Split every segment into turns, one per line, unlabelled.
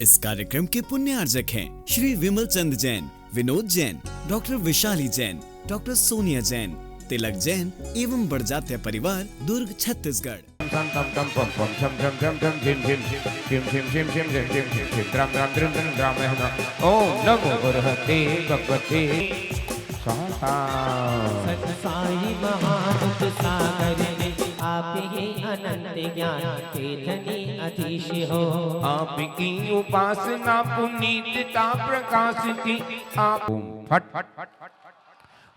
इस कार्यक्रम के पुण्यार्जक हैं श्री विमल चंद जैन, विनोद जैन, डॉक्टर विशाली जैन, डॉक्टर सोनिया जैन, तिलक जैन एवं बड़जात्या परिवार, दुर्ग, छत्तीसगढ़।
ओम नमो बृहते भगवते
साई महामुख सागर में आप ही अनंत ज्ञान के धनी अधीश हो।
आपकी उपासना पुनीतता प्रकाश की आप फट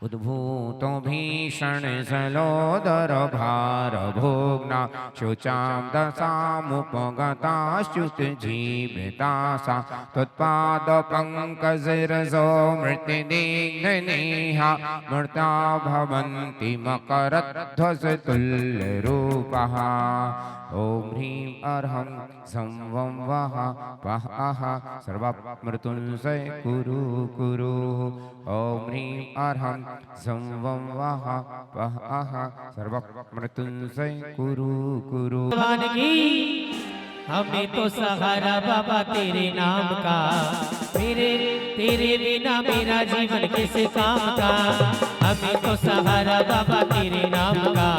उद्भूतो भीषण सलोदर भार भोग्ना शुचां दशामुपगताश्च्युत जीवितासा तत्पाद पंकजरजो मृत्युदिग्धनेहा मृता भवन्ति मकरध्वजतुल्यरूपः। ओम ह्रीं अर्हं संवं वः पः सर्वमृत्युंजय कुरु कुरु। ओम ह्रीं अर्हं संवं वः पः सर्वमृत्युंजय कुरु कुरु।
हमें तो सहारा बाबा तेरे नाम का, तेरे बिना मेरा जीवन किस काम का। हमें तो सहारा बाबा तेरे नाम का,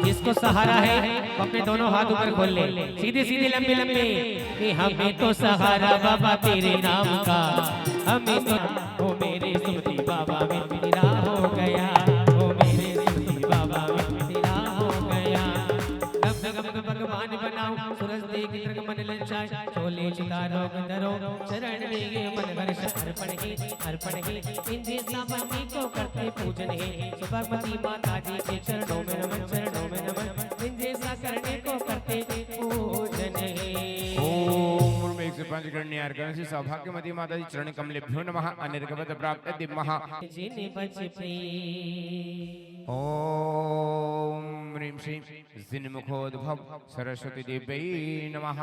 जिसको सहारा है वो अपने दोनों हाथ ऊपर खोल ले, सीधे सीधे लंबे लंबे। कि हमें तो सहारा बाबा तेरे नाम का, हमें तो वो मेरे सुमति बाबा में तेरा हो गया, वो मेरे सुमति बाबा में तेरा हो गया। भगवान बनाओ सूरज देख मन ललचाए, चोले चितारो गंधरो शरण में ये मन वर्ष अर्पण ही इंद्रिय सामर्थ्य को करते पूजन है। सुभगवती माता जी के चरणों में नमन, चरणों में नमन, इंद्रिय सा करने को करते पूजन है।
ओम 105 अर्घ्य से सौभाग्यवती माता जी चरण कमलेभ्यो नमः। अनिर्गत प्राप्त दिव्यः
जिन बच पे
ओम ह्रीं श्रीं जिनमुखोद्भव सरस्वती देवी नमः।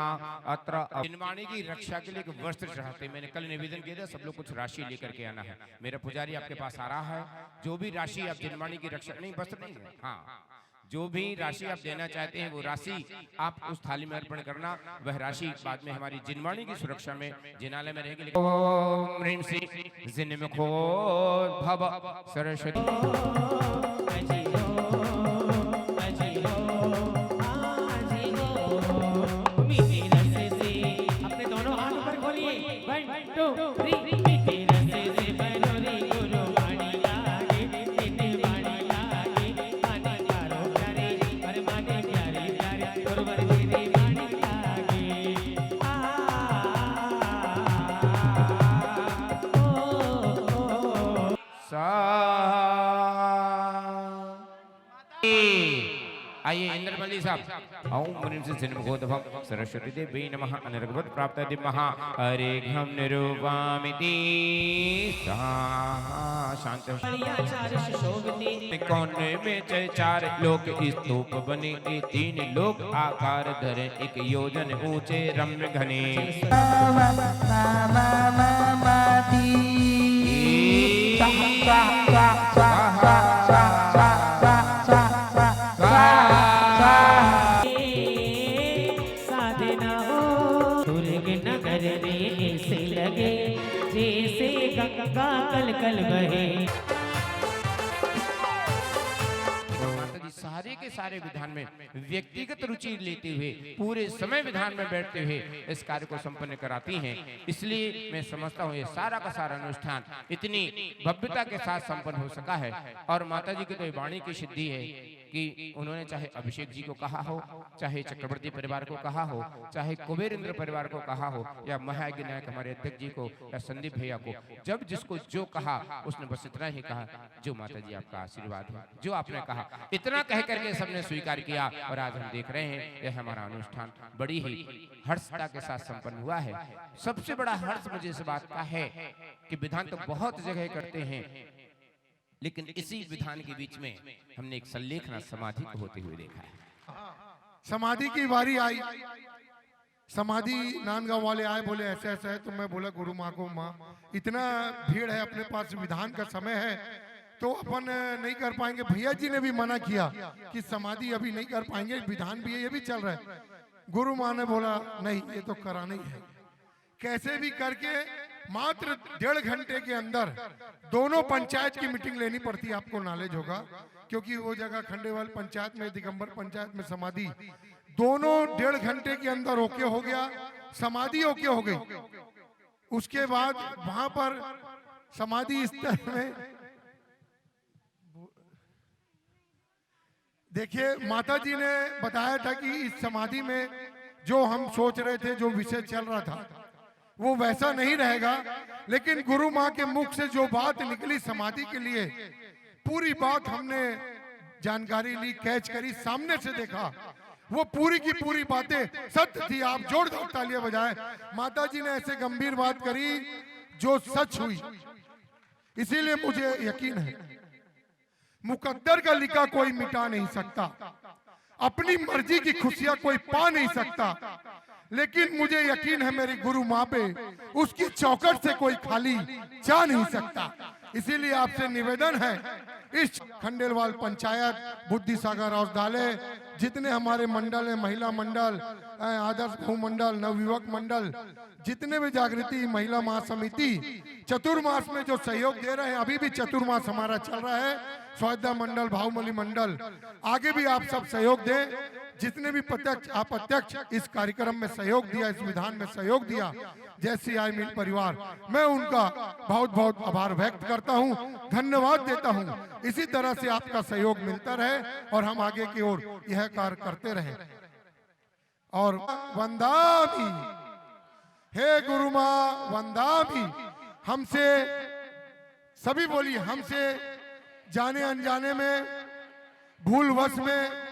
अत्र जिनवाणी की रक्षा के लिए एक वस्त्र चाहते। मैंने कल निवेदन किया था, सब लोग कुछ राशि लेकर के आना है। मेरा पुजारी आपके पास आ रहा है। जो भी राशि आप जिनवाणी की रक्षा, नहीं वस्त्र नहीं है, हाँ, जो भी राशि आप देना चाहते हैं वो राशि आप उस थाली में अर्पण करना। वह राशि बाद में हमारी जिनवाणी की सुरक्षा में जिनालय में रहेगी। ओम ह्रीं श्रीं जिनमुखोद्भव सरस्वती आइए इंद्रमल्ली साहब। ओम ह्रीं श्रीं जिनमुखोद्भव सरस्वती देवी नमः। अनिर्गत प्राप्त दिव्यः अर्घ्यं निरूपयामि शांत कोने में चार लोक स्तूप बने, तीन लोक आकार धरे, एक योजन ऊंचे रम्य घने।
जैसे गंगा कल कल बहे।
सारे के सारे विधान में व्यक्तिगत रुचि लेते हुए पूरे समय विधान में बैठते हुए इस कार्य को संपन्न कराती हैं। इसलिए मैं समझता हूँ ये सारा का सारा अनुष्ठान इतनी भव्यता के साथ संपन्न हो सका है। और माता जी की तो वाणी की सिद्धि है कि उन्होंने चाहे अभिषेक जी को कहा हो, चाहे चक्रवर्ती परिवार को कहा हो, चाहे कुबेर इंद्र परिवार को कहा हो, या महायज्ञ नायक हमारे अध्यक्ष जी को या संदीप भैया को, जब जिसको जो कहा उसने बस इतना ही कहा, जो माता जी आपका आशीर्वाद है, जो आपने कहा इतना कह करके सबने स्वीकार किया। और आज हम देख रहे हैं यह हमारा अनुष्ठान बड़ी ही हर्षता के साथ संपन्न हुआ है। सबसे बड़ा हर्ष मुझे इस बात का है कि विधान तो बहुत जगह करते हैं, लेकिन इसी विधान के बीच में हमने एक संलेखना समाधि को होते हुए देखा है।
समाधि की बारी आई, समाधि नांदगांव वाले आए, बोले ऐसे ऐसा है। तो मैं बोला गुरु माँ को, माँ इतना भीड़ है, अपने पास विधान का समय है तो अपन नहीं कर पाएंगे। भैया जी ने भी मना किया कि समाधि अभी नहीं कर पाएंगे, विधान भी है, ये भी चल रहा है। गुरु माँ ने बोला नहीं, ये तो कराना ही है। कैसे भी करके मात्र 1.5 घंटे के अंदर दोनों पंचायत की मीटिंग लेनी पड़ती है, आपको नॉलेज होगा, क्योंकि वो जगह खंडेवाल पंचायत में, दिगंबर पंचायत में समाधि, दोनों 1.5 घंटे के अंदर ओके हो गया, समाधि ओके हो गई। उसके बाद वहां पर समाधि स्थल में देखिए माता जी ने बताया था कि इस समाधि में जो हम सोच रहे थे, जो विषय चल रहा था, वो वैसा नहीं रहेगा, लेकिन गुरु माँ के मुख से जो बात निकली समाधि के लिए, पूरी बात हमने जानकारी ली, कैच करी, सामने से देखा, वो पूरी की पूरी बातें सत्य थी। आप जोरदार तालियां बजाएं। माता जी ने ऐसे गंभीर बात करी जो सच हुई, इसीलिए मुझे यकीन है मुकद्दर का लिखा कोई मिटा नहीं सकता, अपनी मर्जी की खुशियां कोई पा नहीं सकता, लेकिन मुझे यकीन है मेरी गुरु माँ पे, उसकी चौखट से कोई खाली जा नहीं सकता। इसीलिए आपसे निवेदन है, इस खंडेलवाल पंचायत, बुद्धि सागर औषधालय, जितने हमारे मंडल है, महिला मंडल, आदर्श बहु मंडल, नवयुवक मंडल, जितने भी जागृति महिला महासमिति चतुर्मास में जो सहयोग दे रहे हैं, अभी भी चतुर्मास हमारा चल रहा है, स्वायत्ता मंडल, भावमली मंडल, आगे भी आप सब सहयोग दें। जितने भी प्रत्यक्ष अप्रत्यक्ष इस कार्यक्रम में सहयोग दिया, इस विधान में सहयोग दिया, जैसी आई मिल परिवार, मैं उनका बहुत बहुत आभार व्यक्त करता हूं, धन्यवाद देता हूं। इसी तरह से आपका सहयोग मिलता रहे और हम आगे की ओर यह कार्य करते रहे। और वंदामि, हे गुरु माँ वंदामि, हमसे सभी बोलिए, हमसे जाने अनजाने में, भूलवश में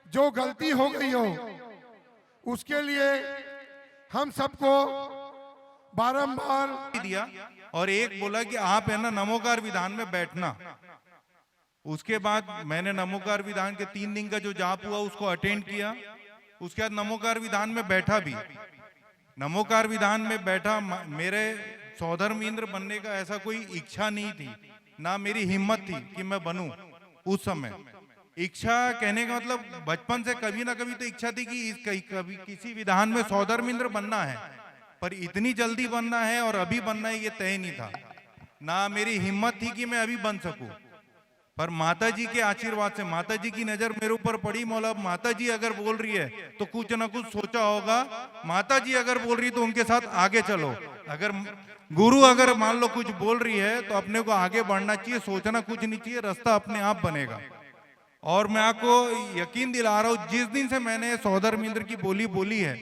जो गलती हो गई हो, उसके लिए हम सबको बारंबार
दिया। और एक बोला कि आप है ना नमोकार विधान में बैठना। उसके बाद मैंने नमोकार विधान के 3 दिन का जो जाप हुआ उसको अटेंड किया। उसके बाद नमोकार विधान में बैठा भी। नमोकार विधान में बैठा, मेरे सौधर्म इंद्र बनने का ऐसा कोई इच्छा नहीं थी, ना मेरी हिम्मत थी कि मैं बनूं। उस समय इच्छा कहने का मतलब बचपन से कभी ना कभी तो इच्छा थी कि कभी किसी विधान में सौधर्म इंद्र बनना है, पर इतनी जल्दी बनना है और अभी बनना है ये तय नहीं था, ना मेरी हिम्मत थी कि मैं अभी बन सकूं। पर माता जी के आशीर्वाद से, माता जी की नजर मेरे ऊपर पड़ी, मौला माता जी अगर बोल रही है तो कुछ ना कुछ सोचा होगा, माता जी अगर बोल रही तो उनके साथ आगे चलो। अगर गुरु अगर मान लो कुछ बोल रही है तो अपने को आगे बढ़ना चाहिए, सोचना कुछ नहीं चाहिए, रास्ता अपने आप बनेगा। और मैं आपको यकीन दिला रहा हूं, जिस दिन से मैंने सौधर्म इंद्र की बोली बोली है,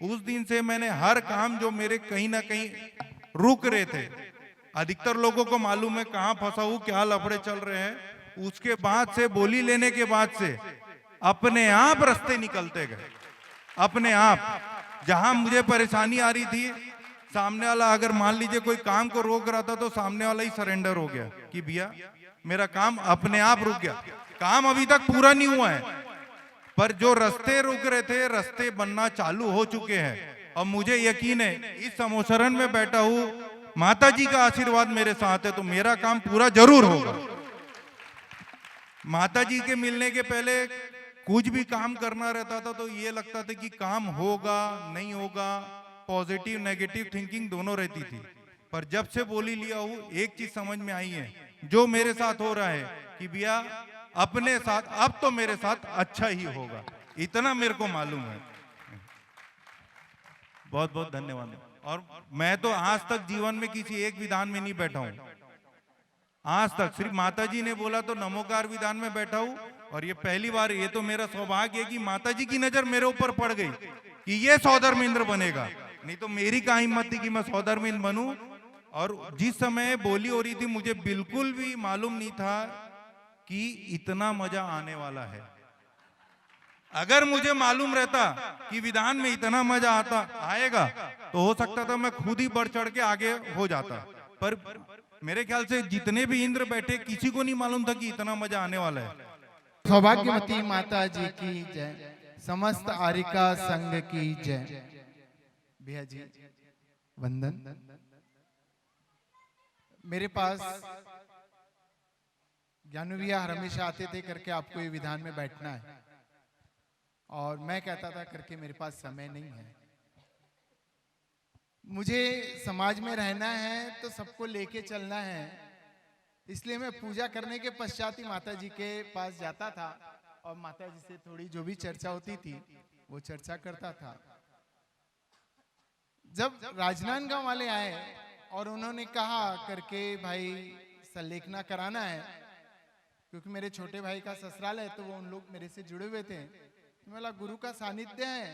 उस दिन से मैंने हर काम जो मेरे कहीं ना कहीं रुक रहे थे, अधिकतर लोगों को मालूम है कहां फंसा हूं, क्या लफड़े चल रहे हैं, उसके बाद से, बोली लेने के बाद से अपने आप रास्ते निकलते गए। अपने आप जहां मुझे परेशानी आ रही थी, सामने वाला अगर मान लीजिए कोई काम को रोक रहा था तो सामने वाला ही सरेंडर हो गया कि भैया मेरा काम अपने आप रुक गया। काम अभी तक पूरा नहीं हुआ है, पर जो रास्ते रुक रहे थे, रास्ते बनना चालू हो चुके हैं। और मुझे यकीन है इस समोसरण में बैठा हूं, माता जी का आशीर्वाद मेरे साथ है, तो मेरा काम पूरा जरूर होगा। माता जी के मिलने के पहले कुछ भी काम करना रहता था तो ये लगता था कि काम होगा नहीं होगा, पॉजिटिव नेगेटिव थिंकिंग दोनों रहती थी। पर जब से बोली लिया हूं, एक चीज समझ में आई है, जो मेरे साथ हो रहा है कि भैया अपने साथ अब तो मेरे साथ अच्छा ही होगा, इतना मेरे को मालूम है। बहुत बहुत धन्यवाद। और मैं तो आज तक जीवन में किसी एक विधान में नहीं बैठा हूं, आज तक सिर्फ माता जी ने बोला तो नमोकार विधान में बैठा हूं। और ये पहली बार, ये तो मेरा सौभाग्य है कि माता जी की नजर मेरे ऊपर पड़ गई कि ये सौधर्म इंद्र बनेगा, नहीं तो मेरी क्या हिम्मत थी कि मैं सौधर्म इंद्र बनूं। और जिस समय बोली हो रही थी, मुझे बिल्कुल भी मालूम नहीं था कि इतना मजा आने वाला है। अगर मुझे मालूम रहता कि विधान में इतना मजा आएगा तो हो सकता था मैं खुद ही बढ़ चढ़ के आगे हो जाता। पर मेरे ख्याल से जितने भी इंद्र बैठे, किसी को नहीं मालूम था कि इतना मजा आने वाला है।
सौभाग्यवती माता जी की जय, समस्त आरिका संघ की जय। भैया जी वंदन। मेरे पास ज्ञानू भैया हमेशा आते थे करके आपको ये विधान में बैठना है, और मैं कहता था करके मेरे पास समय नहीं है। मुझे समाज में रहना है तो सबको लेके चलना है, इसलिए मैं पूजा करने के पश्चात ही माता जी के पास जाता था और माता जी से थोड़ी जो भी चर्चा होती थी वो चर्चा करता था। जब राजनांदगांव वाले आए और उन्होंने कहा करके भाई संलेखना कराना है, क्योंकि मेरे छोटे भाई का ससुराल है तो वो उन लोग मेरे से जुड़े हुए थे, तो मैं बोला गुरु का सानिध्य है,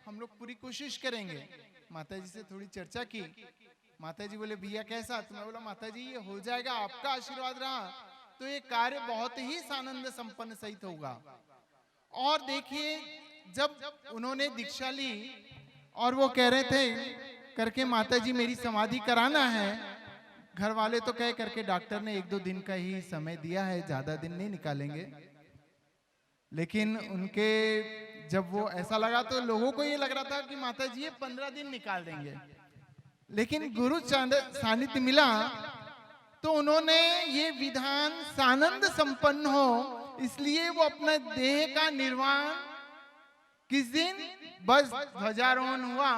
हम लोग पूरी कोशिश करेंगे। माता जी से थोड़ी चर्चा की, माता जी बोले भैया कैसा, तो मैं बोला माता जी ये हो जाएगा, आपका आशीर्वाद रहा तो ये कार्य बहुत ही सानंद संपन्न सहित होगा। और देखिए जब उन्होंने दीक्षा ली और वो कह रहे थे करके माता जी मेरी समाधि कराना है, घर वाले तो कह करके डॉक्टर ने 1-2 दिन का ही समय दिया है, ज्यादा दिन नहीं निकालेंगे, लेकिन उनके जब वो ऐसा लगा तो लोगों को ये लग रहा था कि माता जी ये 15 दिन निकाल देंगे, लेकिन गुरु सानिध्य मिला तो उन्होंने ये विधान सानंद संपन्न हो, इसलिए वो अपने देह का निर्वाण किस दिन बस ध्वजारोहण हुआ,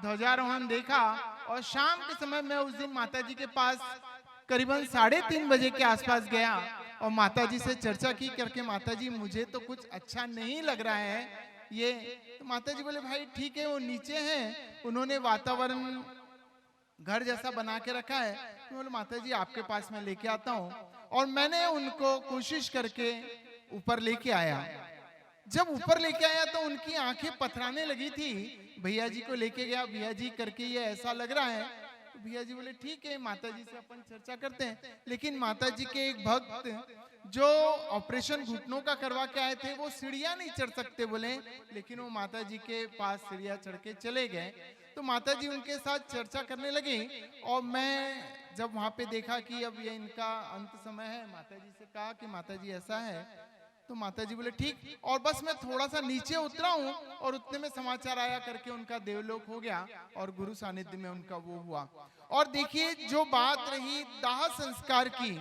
ध्वजारोहण देखा और शाम के समय मैं उस दिन माता जी के पास करीबन 3:30 बजे के आसपास गया और माता जी से चर्चा की करके माता जी मुझे तो कुछ अच्छा नहीं लग रहा है ये, तो माता जी बोले भाई ठीक है वो नीचे हैं, उन्होंने वातावरण घर जैसा बना के रखा है, तो बोले माता जी आपके पास मैं लेके आता हूँ, और मैंने उनको कोशिश करके ऊपर लेके आया। जब ऊपर लेके आया तो उनकी आंखें पथराने लगी थी, भैया जी को लेके गया, भैया जी करके ये ऐसा लग रहा है, तो भैया जी बोले ठीक है माता जी से अपन चर्चा करते हैं। लेकिन माता जी के एक भक्त जो ऑपरेशन घुटनों का करवा के आए थे वो सीढ़ियां नहीं चढ़ सकते बोले, लेकिन वो माता जी के पास सीढ़ियां चढ़ के चले गए, तो माता जी उनके साथ चर्चा करने लगी। और मैं जब वहां पे देखा कि अब ये इनका अंत समय है, माता जी से कहा कि माता जी ऐसा है, तो माता जी बोले ठीक, और बस मैं थोड़ा सा नीचे उतरा हूं और उतने में समाचार आया करके उनका देवलोक हो गया और गुरु सानिध्य में उनका वो हुआ। और देखिए जो बात रही दाह संस्कार की,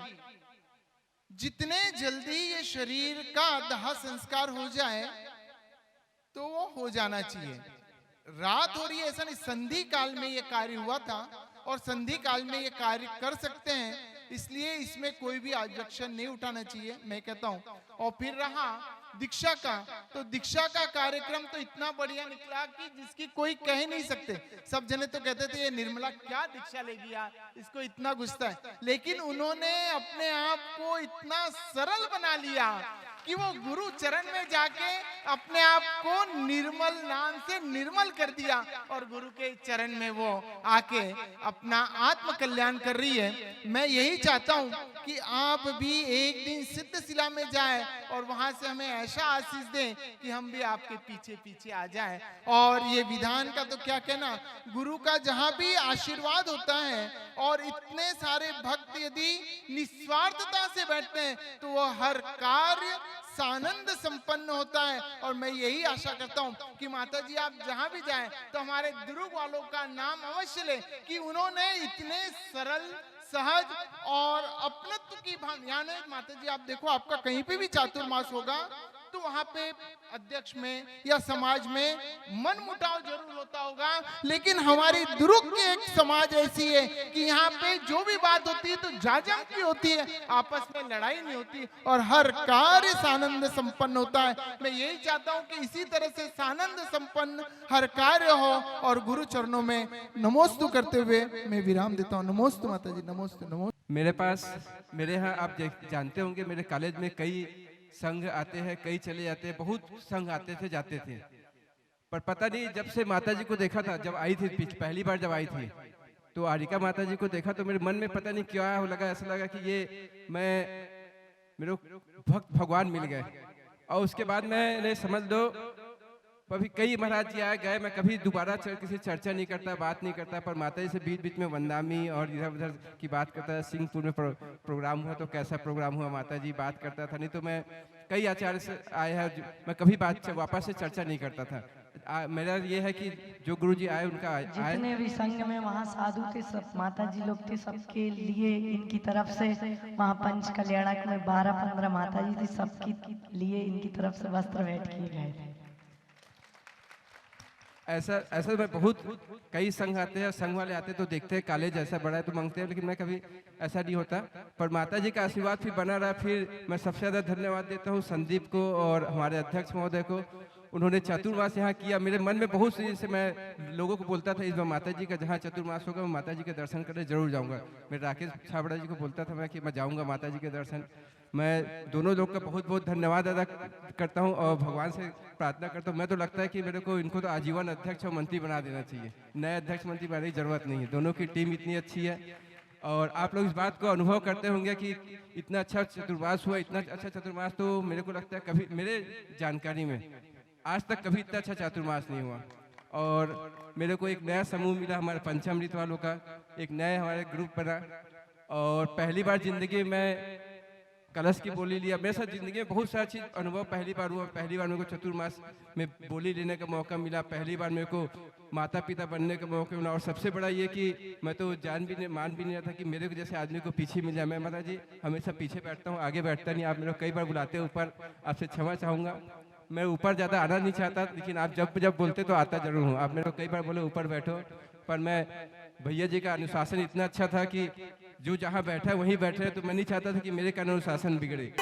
जितने जल्दी ये शरीर का दाह संस्कार हो जाए तो वो हो जाना चाहिए। रात हो रही है ऐसा नहीं, संधि काल में ये कार्य हुआ था और संधि काल में ये कार्य कर सकते हैं, इसलिए इसमें कोई भी ऑब्जेक्शन नहीं उठाना चाहिए मैं कहता हूं। और फिर रहा दीक्षा का, तो दीक्षा का कार्यक्रम तो इतना बढ़िया निकला कि जिसकी कोई कह नहीं सकते। सब जने तो कहते थे ये निर्मला क्या दीक्षा लेगी यार, इसको इतना गुस्सा है, लेकिन उन्होंने अपने आप को इतना सरल बना लिया कि वो गुरु चरण में जाके अपने आप को निर्मल नाम से निर्मल कर दिया और गुरु के चरण में वो आके अपना आत्म कल्याण कर रही है। मैं यही चाहता हूँ कि आप भी एक दिन सिद्धशिला में जाए और वहां से हमें ऐसा आशीष दें कि हम भी आपके पीछे पीछे आ जाए। और ये विधान का तो क्या कहना, गुरु का जहां भी आशीर्वाद होता है और इतने सारे भक्त यदि निस्वार्थता से बैठते हैं तो वो हर कार्य सानंद संपन्न होता है। और मैं यही आशा करता हूं कि माता जी आप जहां भी जाएं तो हमारे दुर्ग वालों का नाम अवश्य ले कि उन्होंने इतने सरल सहज और अपनत्व की भावना, यानी माता जी आप देखो आपका कहीं पे भी चातुर्मास होगा तो वहां पे अध्यक्ष में या समाज में मन मुटाव जरूर होता होगा, लेकिन हमारी दुर्ग की एक समाज ऐसी है कि यहाँ पे जो भी बात होती है तो जाजम की होती है, आपस में लड़ाई नहीं होती और हर कार्य सानंद संपन्न होता है। मैं यही चाहता हूँ कि इसी तरह से सानंद संपन्न हर कार्य हो और गुरु चरणों में नमोस्तु करते हुए मैं विराम देता हूँ। नमोस्तु माता जी, नमोस्तु नमोस्तु।
मेरे यहाँ आप जानते होंगे मेरे कॉलेज में कई संघ आते हैं, कई चले जाते हैं, बहुत संघ आते थे जाते थे, पर पता नहीं जब से माता जी को देखा था, जब आई थी पहली बार जब आई थी तो आरिका माता जी को देखा तो मेरे मन में पता नहीं क्या लगा, ऐसा लगा कि ये मेरे भक्त भगवान मिल गए। और उसके बाद मैंने समझ लो कभी कई महाराज जी आए गए, मैं कभी दोबारा किसी चर्चा नहीं करता, बात नहीं करता, पर माता जी से बीच बीच में वंदामी और इधर उधर की बात करता है। सिंहपुर में प्रोग्राम हुआ तो कैसा प्रोग्राम हुआ माता जी बात करता था, नहीं तो मैं कई आचार्य से आए हैं मैं कभी बात वापस से चर्चा नहीं करता था। मेरा ये है कि जो गुरु जी आए उनका
जितने भी संघ में वहाँ साधु थे सब माता जी लोग थे, सबके लिए इनकी तरफ से वहाँ पंच कल्याणक में 12-15 माता जी थी, सबके लिए इनकी तरफ से वस्त्र भेंट किए गए थे।
ऐसा ऐसा मैं बहुत कई संघ आते हैं, संघ वाले आते हैं तो देखते हैं कॉलेज ऐसा बड़ा है तो मांगते हैं, लेकिन मैं कभी ऐसा नहीं होता। पर माता जी का आशीर्वाद फिर बना रहा। फिर मैं सबसे ज़्यादा धन्यवाद देता हूँ संदीप को और हमारे अध्यक्ष महोदय को। उन्होंने चतुर्मास यहाँ किया। मेरे मन में बहुत सी, जैसे मैं लोगों को बोलता था इस बार माता जी का जहाँ चतुर्मास होगा मैं माता जी के दर्शन करने जरूर जाऊँगा। मैं राकेश छाबड़ा जी को बोलता था मैं कि मैं जाऊँगा माता जी के दर्शन। मैं दोनों लोग का बहुत बहुत धन्यवाद अदा करता हूँ और भगवान से प्रार्थना करता हूँ। मैं तो लगता है कि मेरे को इनको तो आजीवन अध्यक्ष और मंत्री बना देना चाहिए, नए अध्यक्ष मंत्री बनाने की जरूरत नहीं है। दोनों की टीम इतनी अच्छी है और आप लोग इस बात को अनुभव करते होंगे कि इतना अच्छा चतुर्मास हुआ, इतना अच्छा चतुर्मास तो मेरे को लगता है कभी मेरे जानकारी में आज तक कभी इतना अच्छा चतुर्मास नहीं हुआ। और मेरे को एक नया समूह मिला हमारे पंचामृत वालों का, एक नया हमारे ग्रुप बना और पहली बार जिंदगी में कलश की बोली लिया। मेरे साथ जिंदगी में बहुत सारा चीज़ अनुभव पहली बार हुआ। पहली बार मेरे को चतुर्मास में बोली लेने का मौका मिला, पहली बार मेरे को माता पिता बनने का मौका मिला। और सबसे बड़ा ये कि मैं तो मान भी नहीं रहा था कि मेरे को जैसे आदमी को पीछे मिल जाए। मैं माता जी हमेशा पीछे बैठता हूँ, आगे बैठता नहीं। आप मेरे को कई बार बुलाते हैं ऊपर, आपसे क्षमा चाहूँगा। मैं ऊपर ज़्यादा आना नहीं चाहता, लेकिन आप जब बोलते तो आता जरूर हूँ। आप मेरे को कई बार बोले ऊपर बैठो, पर मैं भैया जी का अनुशासन इतना अच्छा था कि जो जहाँ बैठा है वहीं बैठे, तो मैं नहीं चाहता था कि मेरे कारण अनुशासन बिगड़े।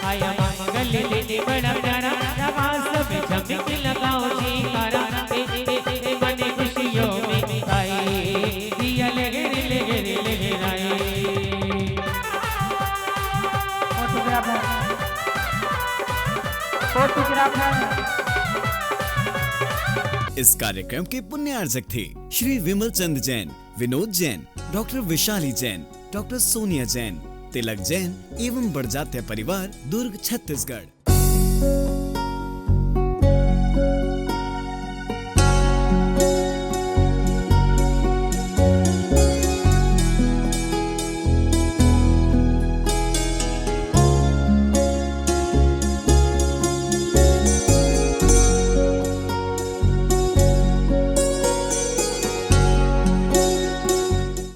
आया मंगल लेने बड़ा प्यारा नवाज सब झमक लगाओ जी कारा मन खुशियों में आई दिया लगे
इस कार्यक्रम के पुण्यार्जक थे श्री विमल चंद जैन, विनोद जैन, डॉक्टर विशाली जैन, डॉक्टर सोनिया जैन, तिलक जैन एवं बड़जात्या परिवार, दुर्ग, छत्तीसगढ़।